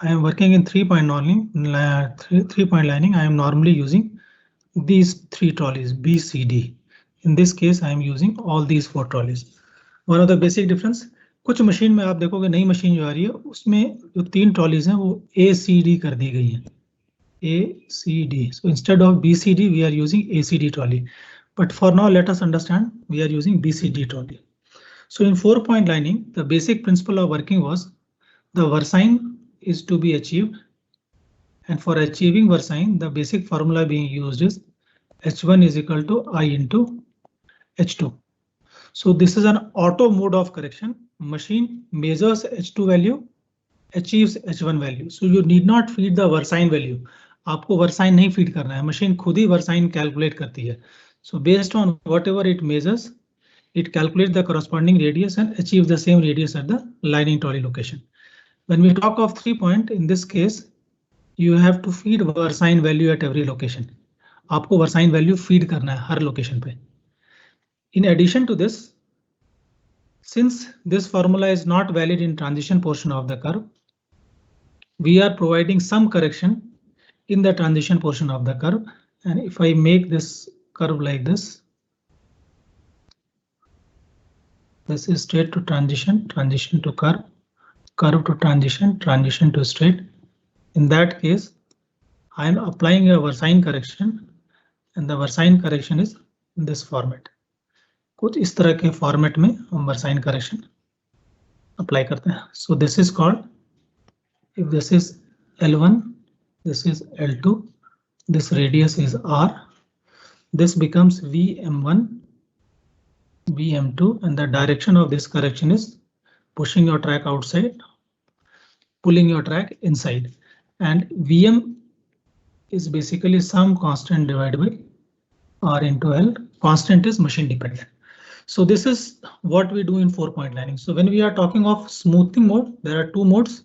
I am working in 3-point lining. 3-point lining. I am normally using these 3 trolleys B, C, D. In this case, I am using all these 4 trolleys. One of the basic difference. कुछ machine में आप देखोगे नई machine जो आ रही है उसमें जो 3 ट्रॉलीज हैं वो ACD कर दी गई है. ACD. So instead of BCD, we are using ACD trolley. But for now, let us understand we are using BCD trolley. So in 4-point lining, the basic principle of working was the versine is to be achieved. And for achieving versine, the basic formula being used is H1 is equal to I into H2. So this is an auto mode of correction. Machine measures H2 value, achieves H1 value. So you need not feed the versine value. आपको versine नहीं feed करना है, machine खुद ही versine calculate करती है. So based on whatever it measures, it calculates the corresponding radius and achieves the same radius at the lining trolley location. When we talk of 3-point, in this case, you have to feed versine value at every location. आपको versine value feed करना है हर location पे. In addition to this, since this formula is not valid in transition portion of the curve, we are providing some correction in the transition portion of the curve. And if I make this curve like this, this is straight to transition, transition to curve, curve to transition, transition to straight. In that case, I am applying a versine correction, and the versine correction is in this format. कुछ इस तरह के format में हम versine correction apply करते हैं. So this is called, if this is L1, this is L2, this radius is R, this becomes VM1, VM2, and the direction of this correction is pushing your track outside, pulling your track inside, and VM is basically some constant divided by R into L. Constant is machine dependent. So this is what we do in 4-point lining. So when we are talking of smoothing mode, there are 2 modes.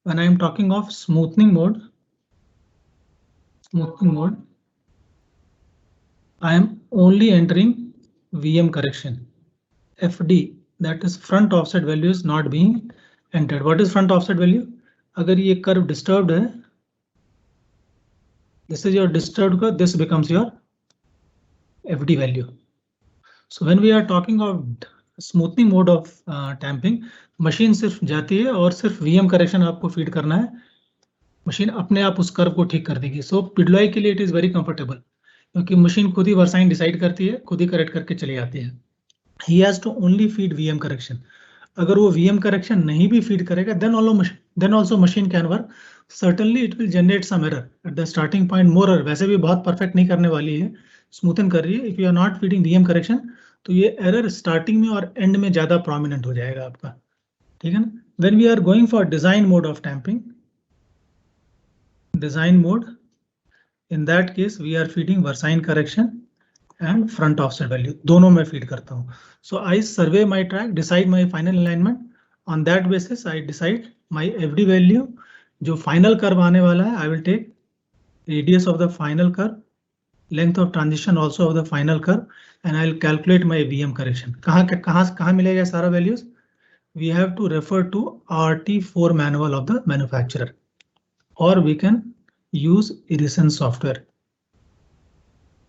When I am talking of smoothing mode, I am only entering VM correction. FD, that is front offset value, is not being entered. What is front offset value? अगर ये curve disturbed है, this is your disturbed curve, this becomes your FD value. So when we are talking of smoothing mode of tamping, machine सिर्फ जाती है और सिर्फ VM correction आपको feed करना है. मशीन अपने आप उस कर्व को ठीक कर देगी. So पिडलॉय के लिए it is very comfortable, क्योंकि मशीन खुद ही versine डिसाइड करती है, खुद ही करेक्ट करके चली जाती है. He has to only feed VM correction. अगर वो VM correction नहीं भी feed करेगा, then also machine can work. Certainly it will generate some error at the starting point. More error, वैसे भी बहुत perfect नहीं करने वाली है, स्मूथन कर रही है. If you are not feeding VM correction, तो ये error starting में और end में ज़्यादा prominent हो जाएगा आपका. ठीक है ना? When we are going for design mode of tamping, design mode, in that case we are feeding versine correction and front offset value. दोनों में feed करता हूँ. So I survey my track, decide my final alignment. On that basis, I decide my FD value. जो final curve आने वाला है, I will take radius of the final curve, length of transition also of the final curve, and I'll calculate my VM correction. कहाँ मिलेगा सारा values? We have to refer to RT4 manual of the manufacturer, or we can use Edison software.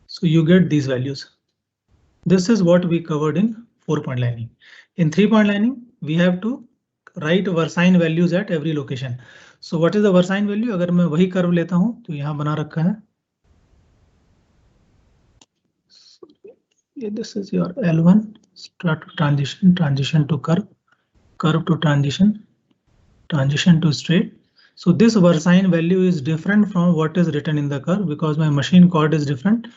So you get these values. This is what we covered in 4-point lining. In 3-point lining, we have to write versine values at every location. So what is the versine value? अगर मैं वही curve लेता हूं तो यहाँ बना रखा है. This is your L1, start to transition, transition to curve, curve to transition, transition to straight. So this versine value is different from what is written in the curve because my machine chord is different,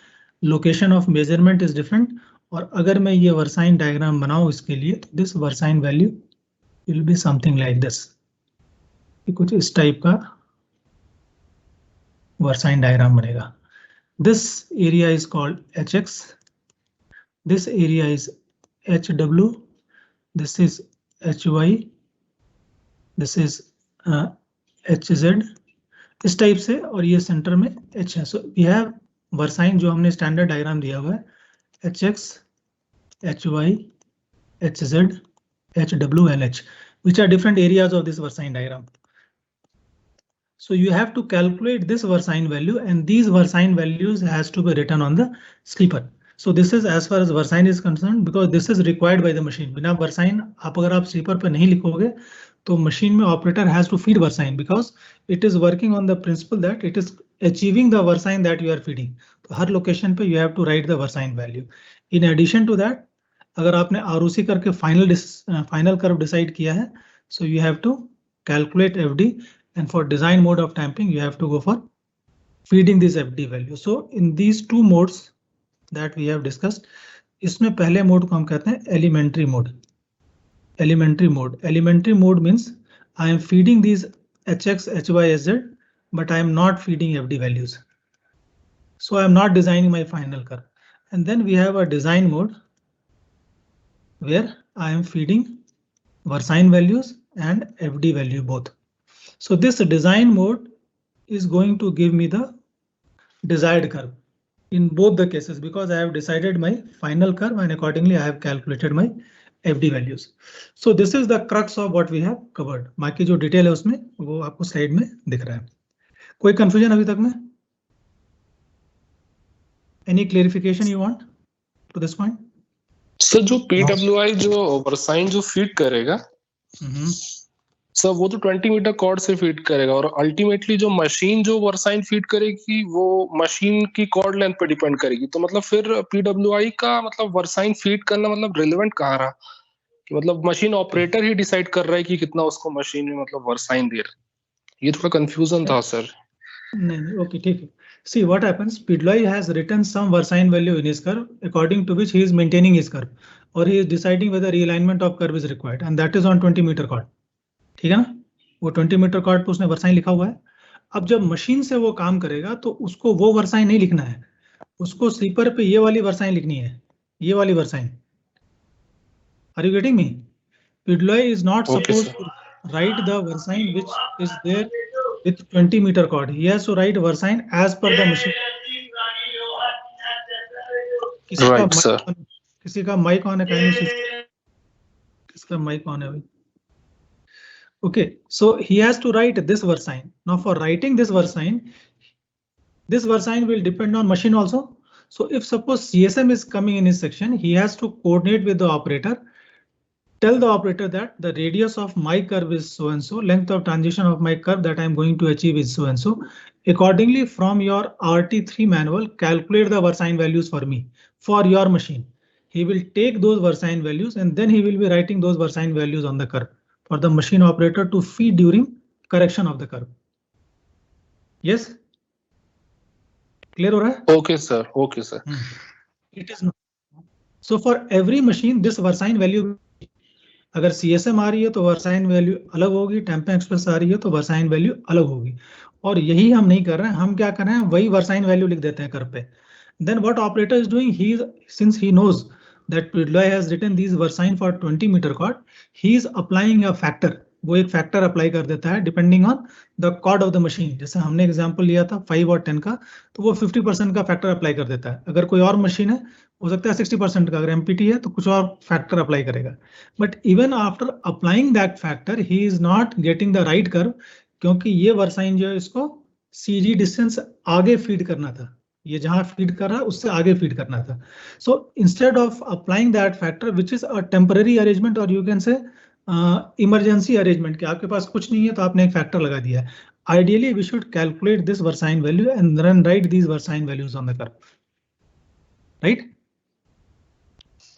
location of measurement is different. और अगर मैं ये versine diagram बनाऊं इसके लिए, तो this versine value will be something like this. कुछ इस टाइप का versine diagram बनेगा. This area is called HX. This area is HW. This is HY. This is HZ. इस टाइप से, और ये सेंटर में H है. So we have versine जो हमने स्टैंडर्ड डायग्राम दिया हुआ है, HX, HY, HZ, HW and H. which are different areas of this Versine diagram. So you have to calculate this Versine value, and these Versine values has to be written on the sleeper. So this is as far as Versine is concerned, because this is required by the machine. बिना Versine आप अगर आप sleeper पे नहीं लिखोगे तो machine में operator has to feed Versine, because it is working on the principle that it is achieving the Versine that you are feeding. तो हर location पे you have to write the Versine value. In addition to that, अगर आपने ROC करके final curve decide किया है, so you have to calculate FD, and for design mode of tamping you have to go for feeding this FD value. So in these two modes that we have discussed, इसमें पहले mode को हम कहते हैं elementary mode. Elementary mode means I am feeding these HX, HY, SZ, but I am not feeding FD values. So I am not designing my final curve. And then we have a design mode where I am feeding Versine values and FD value both. So this design mode is going to give me the desired curve in both the cases, because I have decided my final curve and accordingly I have calculated my FD values. So this is the crux of what we have covered. बाकी जो detail है उसमें वो आपको slide में दिख रहा है. कोई कंफ्यूजन अभी तक में? Any clarification you want to this point? Sir जो PWI जो Versine जो फीड करेगा सर वो तो 20 मीटर कॉर्ड से फीड करेगा, और अल्टीमेटली जो मशीन जो Versine फीड करेगी वो मशीन की कॉर्ड लेंथ पे डिपेंड करेगी. तो मतलब फिर PWI का मतलब Versine फीड करना मतलब रिलेवेंट कहाँ रहा कि मतलब मशीन ऑपरेटर ही डिसाइड कर रहा है कि कितना उसको मशीन में मतलब Versine दे रहा है. ये थोड़ा कंफ्यूजन था सर. नहीं, ओके ठीक है. See what happens, PWI has written some Versine value in his curve according to which he is maintaining his curve, or he is deciding whether realignment of curve is required, and that is on 20 meter chord. ठीक है ना, वो 20 metre cord पे उसने Versine लिखा हुआ है. अब जब मशीन से वो काम करेगा तो उसको वो Versine नहीं लिखना है, उसको स्लीपर पे ये वाली Versine लिखनी है, ये वाली Versine. Are you getting me? PWI is not supposed to write the Versine which is there with 20 meter chord. He has to write Versine as per the machine. Right, sir. किसी का mic on है, किसका mic on है भाई? Okay, so he has to write this Versine. Now for writing this Versine will depend on machine also. So if suppose CSM is coming in his section, he has to coordinate with the operator, tell the operator that the radius of my curve is so and so, length of transition of my curve that I am going to achieve is so and so. Accordingly, from your RT3 manual, calculate the Versine values for me, for your machine. He will take those Versine values and then he will be writing those Versine values on the curve for the machine operator to feed during correction of the curve. Yes? Clear हो रहा है? Okay sir, okay sir. It is not. So for every machine this Versine value, अगर CSM आ रही है तो Versine value अलग होगी, Tamping Express आ रही है तो Versine value अलग होगी. और यही हम नहीं कर रहे हैं, हम क्या कर रहे हैं, वही Versine value लिख देते हैं curve पे. Then what operator is doing, since he knows that PWI has written these Versine for 20 meter chord, he is applying a factor. वो एक फैक्टर अप्लाई कर देता है depending on the chord of the machine. जैसे हमने example लिया था 5 और 10 का, तो वो 50% का फैक्टर अप्लाई कर देता है. अगर कोई और मशीन है हो सकता है 60% का, अगर MPT है तो कुछ और फैक्टर अप्लाई करेगा. But even after applying that factor he is not getting the right curve, क्योंकि ये Versine जो है इसको CG डिस्टेंस आगे फीड करना था, ये जहां फीड कर रहा है उससे आगे फीड करना था. So instead of applying that factor which is a temporary arrangement, और you can say emergency arrangement, कि आपके पास कुछ नहीं है तो आपने एक फैक्टर लगा दिया है. Ideally we should calculate this Versine value and then write these Versine values on the curve, right?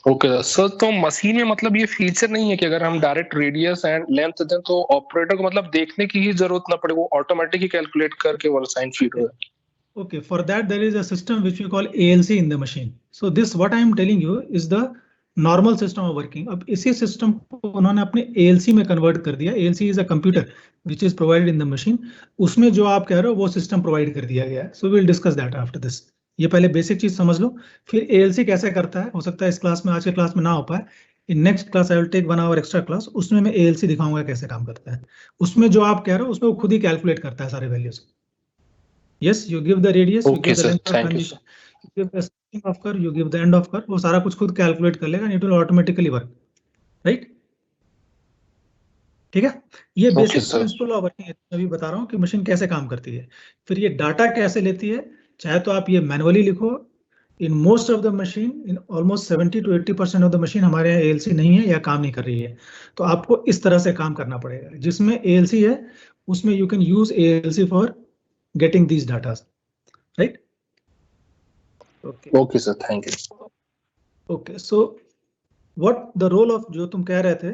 Okay sir, तो मशीन में मतलब ये फीचर नहीं है कि अगर हम डायरेक्ट रेडियस एंड लेंथ दें तो ऑपरेटर को मतलब देखने की ही जरूरत ना पड़े, वो ऑटोमेटिक ही कैलकुलेट करके Versine फीड हो. Okay, for that there is a system which we call ALC in the machine. So this what I am telling you is the normal system of working. अब इसी system को उन्होंने अपने ALC में convert कर दिया. ALC is a computer which is provided in the machine. उसमें जो आप कह रहे हो वो सिस्टम प्रोवाइड कर दिया गया है. So we'll discuss that after this. ये पहले बेसिक चीज समझ लो, फिर ALC कैसे करता है. हो सकता है इस क्लास में, आज के क्लास में ना हो पाए. In next class I will take 1 hour extra class, उसमें मैं ALC दिखाऊंगा कैसे काम करता है. उसमें जो आप कह रहे हो उसमें वो खुद ही कैलकुलेट करता है सारे values. Yes, you give the radius, you give the length of transition, you give the starting of curve, you give the end of curve, वो सारा कुछ खुद कैलकुलेट कर लेगा and it will automatically work, right? ठीक है, ये Okay, basic sir. Principle of working अभी बता रहा हूँ कि मशीन कैसे काम करती है। फिर ये डाटा कैसे लेती है, चाहे तो आप ये मैनुअली लिखो। In most of the machine, in almost 70 to 80% of the machine हमारे यहाँ ALC नहीं है या काम नहीं कर रही है, तो आपको इस तरह से काम करना पड़ेगा। जिसमें ALC है उसमें you can use ALC for getting these data, right? Okay, sir. Thank you. Okay, so what the role of, जो तुम कह रहे थे,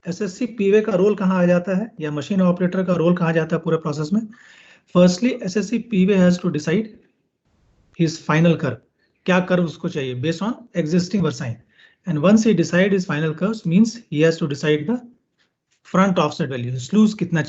SSC PV का रोल कहाँ आ जाता है या मशीन ऑपरेटर का रोल कहाँ जाता है पूरे प्रोसेस में? Firstly SSC PV has to decide his final curve, क्या कर्व उसको चाहिए based on existing versine, and once he decide his final curves means he has to decide the front offset value, slews कितना